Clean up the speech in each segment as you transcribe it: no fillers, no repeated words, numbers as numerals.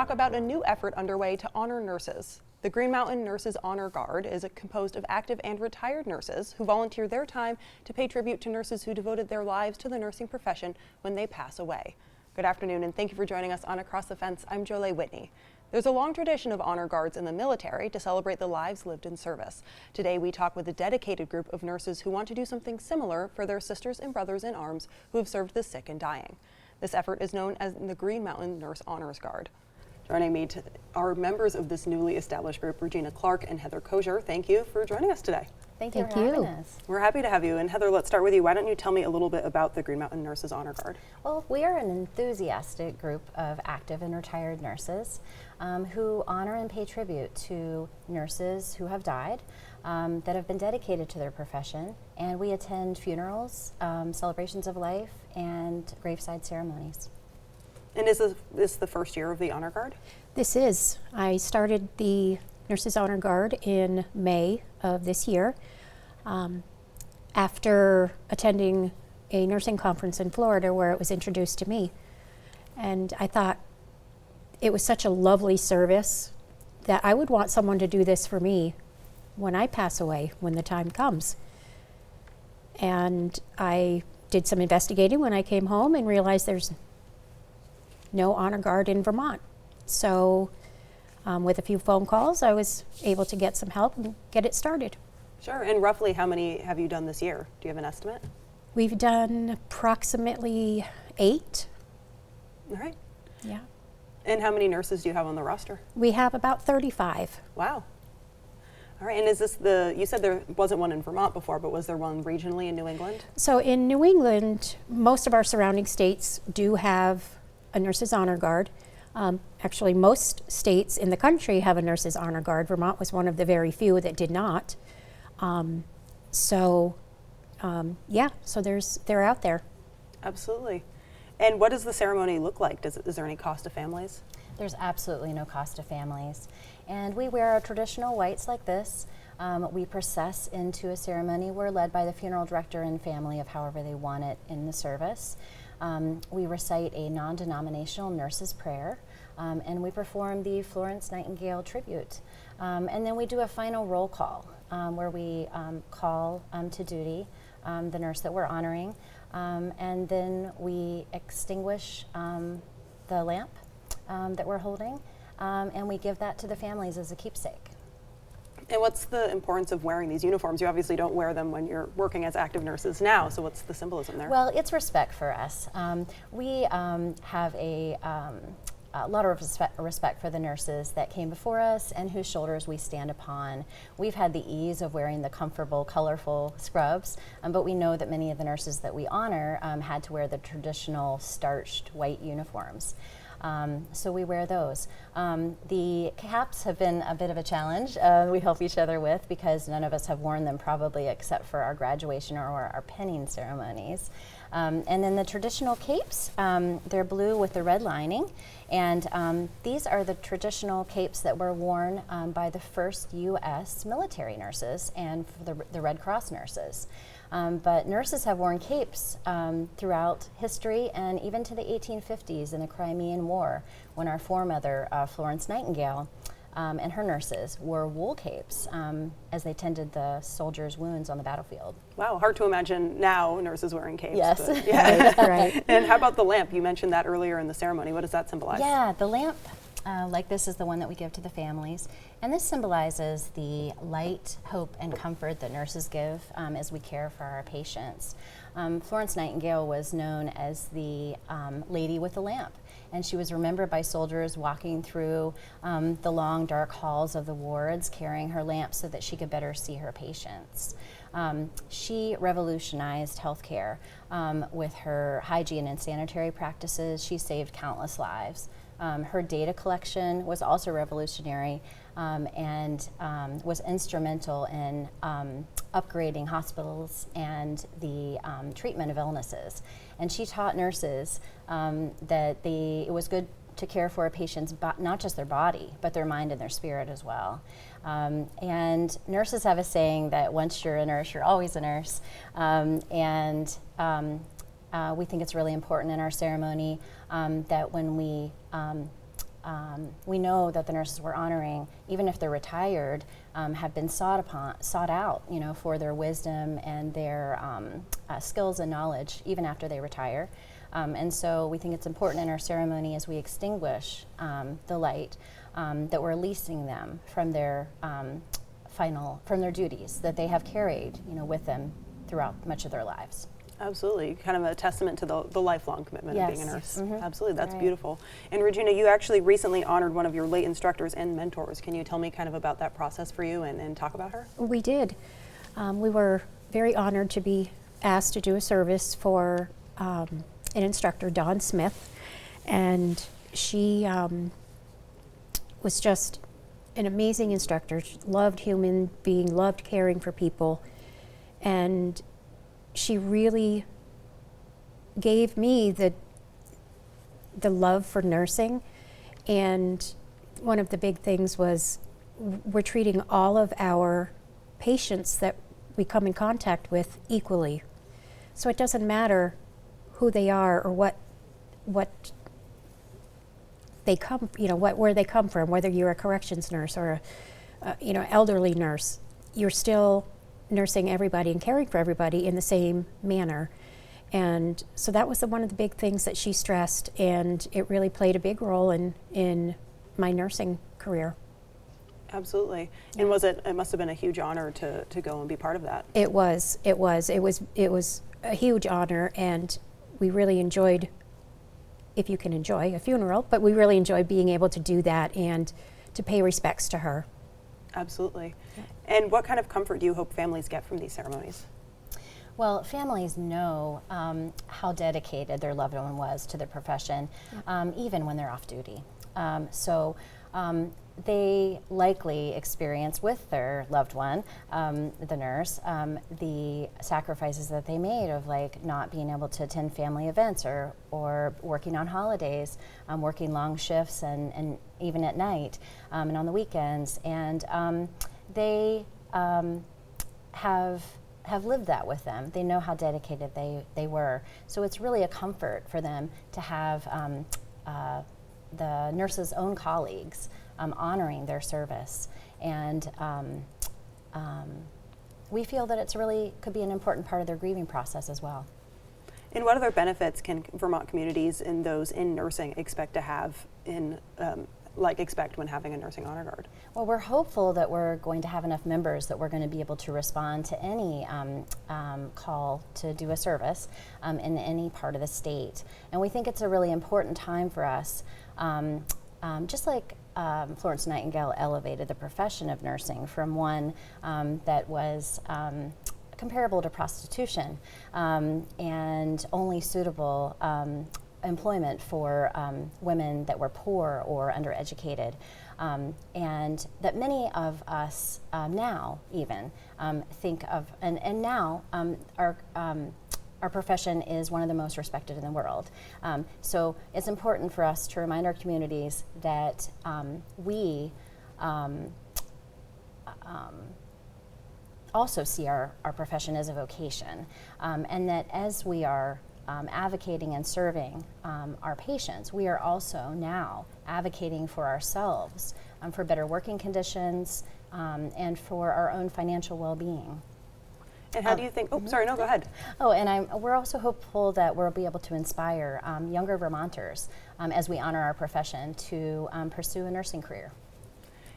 talk about a new effort underway to honor nurses. The Green Mountain Nurses Honor Guard is composed of active and retired nurses who volunteer their time to pay tribute to nurses who devoted their lives to the nursing profession when they pass away. Good afternoon, and thank you for joining us on Across the Fence. I'm Jolie Whitney. There's a long tradition of honor guards in the military to celebrate the lives lived in service. Today we talk with a dedicated group of nurses who want to do something similar for their sisters and brothers in arms who have served the sick and dying. This effort is known as the Green Mountain Nurse Honors Guard. Joining me are members of this newly established group, Regina Clark and Heather Kohser. Thank you for joining us today. Thank you for having us. We're happy to have you. And Heather, let's start with you. Why don't you tell me a little bit about the Green Mountain Nurses Honor Guard? Well, we are an enthusiastic group of active and retired nurses who honor and pay tribute to nurses who have died, that have been dedicated to their profession. And we attend funerals, celebrations of life, and graveside ceremonies. And is this the first year of the Honor Guard? This is. I started the Nurses Honor Guard in May of this year after attending a nursing conference in Florida where it was introduced to me. And I thought it was such a lovely service that I would want someone to do this for me when I pass away, when the time comes. And I did some investigating when I came home and realized there's no honor guard in Vermont. So with a few phone calls, I was able to get some help and get it started. Sure, and roughly how many have you done this year? Do you have an estimate? We've done approximately 8. All right. Yeah. And how many nurses do you have on the roster? We have about 35. Wow. All right, and is this you said there wasn't one in Vermont before, but was there one regionally in New England? So in New England, most of our surrounding states do have a Nurses Honor Guard. Actually, most states in the country have a Nurses Honor Guard. Vermont was one of the very few that did not. So they're out there. Absolutely. And what does the ceremony look like? Is there any cost to families? There's absolutely no cost to families. And we wear our traditional whites like this. We process into a ceremony. We're led by the funeral director and family of however they want it in the service. We recite a non-denominational nurse's prayer, and we perform the Florence Nightingale tribute. And then we do a final roll call where we call to duty the nurse that we're honoring, and then we extinguish the lamp that we're holding, and we give that to the families as a keepsake. And what's the importance of wearing these uniforms? You obviously don't wear them when you're working as active nurses now, so what's the symbolism there? Well, it's respect for us. We have a lot of respect for the nurses that came before us and whose shoulders we stand upon. We've had the ease of wearing the comfortable, colorful scrubs, but we know that many of the nurses that we honor had to wear the traditional starched white uniforms. So we wear those. The caps have been a bit of a challenge we help each other with because none of us have worn them probably except for our graduation or our penning ceremonies. And then the traditional capes, they're blue with the red lining, and these are the traditional capes that were worn by the first U.S. military nurses and the Red Cross nurses. But nurses have worn capes throughout history and even to the 1850s in the Crimean War when our foremother, Florence Nightingale, and her nurses wore wool capes as they tended the soldiers' wounds on the battlefield. Wow, hard to imagine now nurses wearing capes. Yes. But, yeah. Right. And how about the lamp? You mentioned that earlier in the ceremony. What does that symbolize? Yeah, the lamp, like this, is the one that we give to the families. And this symbolizes the light, hope, and comfort that nurses give as we care for our patients. Florence Nightingale was known as the lady with the lamp, and she was remembered by soldiers walking through the long, dark halls of the wards, carrying her lamp so that she could better see her patients. She revolutionized healthcare with her hygiene and sanitary practices. She saved countless lives. Her data collection was also revolutionary and was instrumental in upgrading hospitals and the treatment of illnesses. And she taught nurses that it was good to care for a patient's, not just their body, but their mind and their spirit as well. And nurses have a saying that once you're a nurse, you're always a nurse. We think it's really important in our ceremony that when we we know that the nurses we're honoring, even if they're retired, have been sought out, for their wisdom and their skills and knowledge, even after they retire. And so we think it's important in our ceremony as we extinguish the light that we're releasing them from their from their duties that they have carried, with them throughout much of their lives. Absolutely, kind of a testament to the lifelong commitment of being a Yes. nurse. Mhm. Absolutely, that's Right. beautiful. And Regina, you actually recently honored one of your late instructors and mentors. Can you tell me kind of about that process for you and talk about her? We did. We were very honored to be asked to do a service for an instructor, Dawn Smith, and she was just an amazing instructor. She loved human being, loved caring for people, and she really gave me the love for nursing. And one of the big things was we're treating all of our patients that we come in contact with equally. So it doesn't matter who they are or what they come, where they come from, whether you're a corrections nurse or a elderly nurse, you're still nursing everybody and caring for everybody in the same manner. And so that was one of the big things that she stressed, and it really played a big role in my nursing career. Absolutely. And it must have been a huge honor to go and be part of that. It was a huge honor, and we really enjoyed, if you can enjoy a funeral, but we really enjoyed being able to do that and to pay respects to her. Absolutely. And what kind of comfort do you hope families get from these ceremonies? Well, families know how dedicated their loved one was to their profession, even when they're off duty. So they likely experience with their loved one, the nurse, the sacrifices that they made of not being able to attend family events or working on holidays, working long shifts and even at night and on the weekends. And they have lived that with them. They know how dedicated they were. So it's really a comfort for them to have the nurses' own colleagues honoring their service. And we feel that it's really could be an important part of their grieving process as well. And what other benefits can Vermont communities and those in nursing expect to have expect when having a nursing honor guard? Well, we're hopeful that we're going to have enough members that we're going to be able to respond to any call to do a service in any part of the state. And we think it's a really important time for us, just like Florence Nightingale elevated the profession of nursing from one that was comparable to prostitution and only suitable employment for women that were poor or undereducated, and that many of us now even think of, and now our profession is one of the most respected in the world. So it's important for us to remind our communities that we also see our profession as a vocation, and that as we are advocating and serving our patients, we are also now advocating for ourselves, for better working conditions, and for our own financial well-being. And how do you think, sorry, no, go ahead. Oh, and we're also hopeful that we'll be able to inspire younger Vermonters as we honor our profession to pursue a nursing career.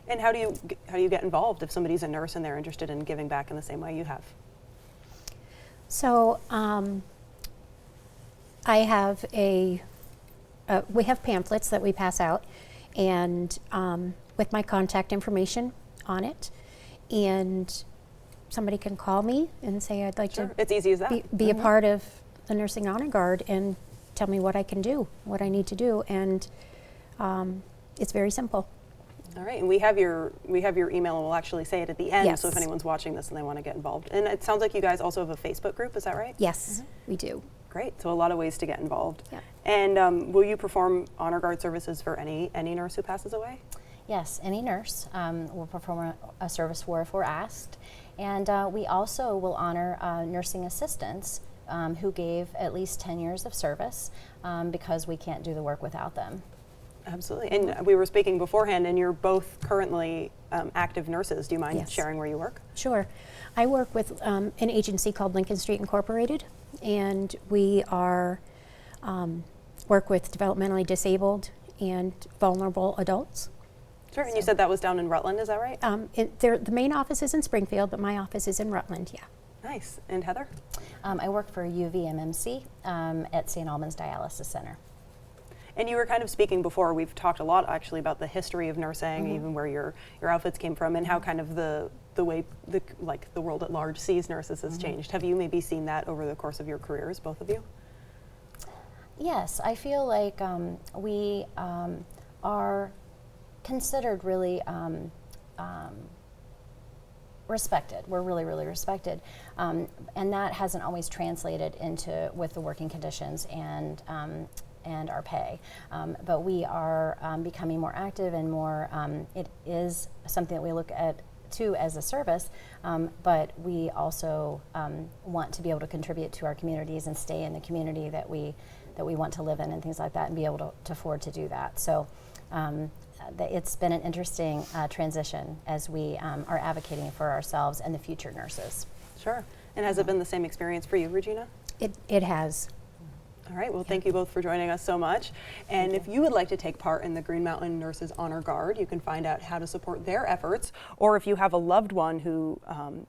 And how do you get involved if somebody's a nurse and they're interested in giving back in the same way you have? So I have we have pamphlets that we pass out, and with my contact information on it, and somebody can call me and say I'd like to it's easy as that. be a part of the Nursing Honor Guard and tell me what I can do, what I need to do, and it's very simple. All right, and we have your email, and we'll actually say it at the end. Yes. So if anyone's watching this and they want to get involved, and it sounds like you guys also have a Facebook group. Is that right? Yes, we do. Great. So a lot of ways to get involved. Yeah. And will you perform honor guard services for any nurse who passes away? Yes, any nurse will perform a service for if we're asked. And we also will honor nursing assistants who gave at least 10 years of service because we can't do the work without them. Absolutely. And we were speaking beforehand, and you're both currently active nurses. Do you mind Yes. sharing where you work? Sure. I work with an agency called Lincoln Street Incorporated, and we are work with developmentally disabled and vulnerable adults. Sure. And you said that was down in Rutland, is that right? The main office is in Springfield, but my office is in Rutland, yeah. Nice. And Heather? I work for UVMMC at St. Albans Dialysis Center. And you were kind of speaking before, we've talked a lot actually about the history of nursing, even where your outfits came from, and how kind of the way the world at large sees nurses has changed. Have you maybe seen that over the course of your careers, both of you? Yes, I feel like we are considered really respected. We're really, really respected, and that hasn't always translated into with the working conditions and our pay. But we are becoming more active and more. It is something that we look at too as a service, but we also want to be able to contribute to our communities and stay in the community that we want to live in and things like that, and be able to afford to do that. So it's been an interesting transition as we are advocating for ourselves and the future nurses. Sure. And has it been the same experience for you, Regina? It has. All right, well, thank you both for joining us so much. And if you would like to take part in the Green Mountain Nurses Honor Guard, you can find out how to support their efforts. Or if you have a loved one who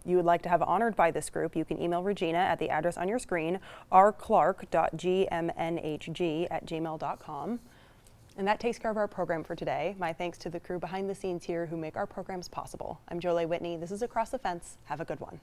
you would like to have honored by this group, you can email Regina at the address on your screen, rclark.gmnhg@gmail.com. And that takes care of our program for today. My thanks to the crew behind the scenes here who make our programs possible. I'm Jolie Whitney. This is Across the Fence. Have a good one.